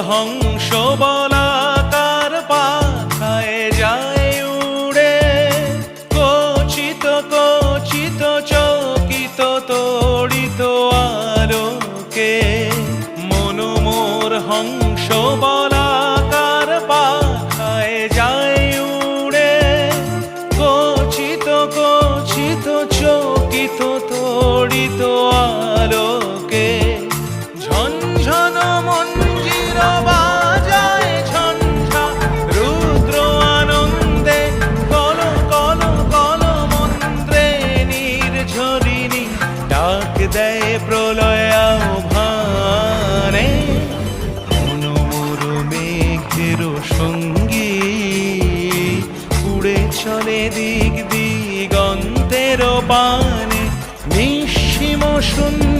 হংস বলাকার পাখায় যায় উড়ে, কচিত কচিত চকিত তড়িত আলোকে। মন মোর হংস বলাকার পাখায় যায় উড়ে, কচিত কচিত চকিত তড়িত আলোকে। ঝনঝন মঞ্জির বাজায় ঝঞ্ঝা, রুদ্র আনন্দে কল কল কল মন্ত্রে নির্ঝরিণী ডাক দেয় প্রলয় আহ্বানে। মন মোর মেঘের সঙ্গী উড়ে চলে দিক দিগন্তের পানে, নিঃসীম শূন্য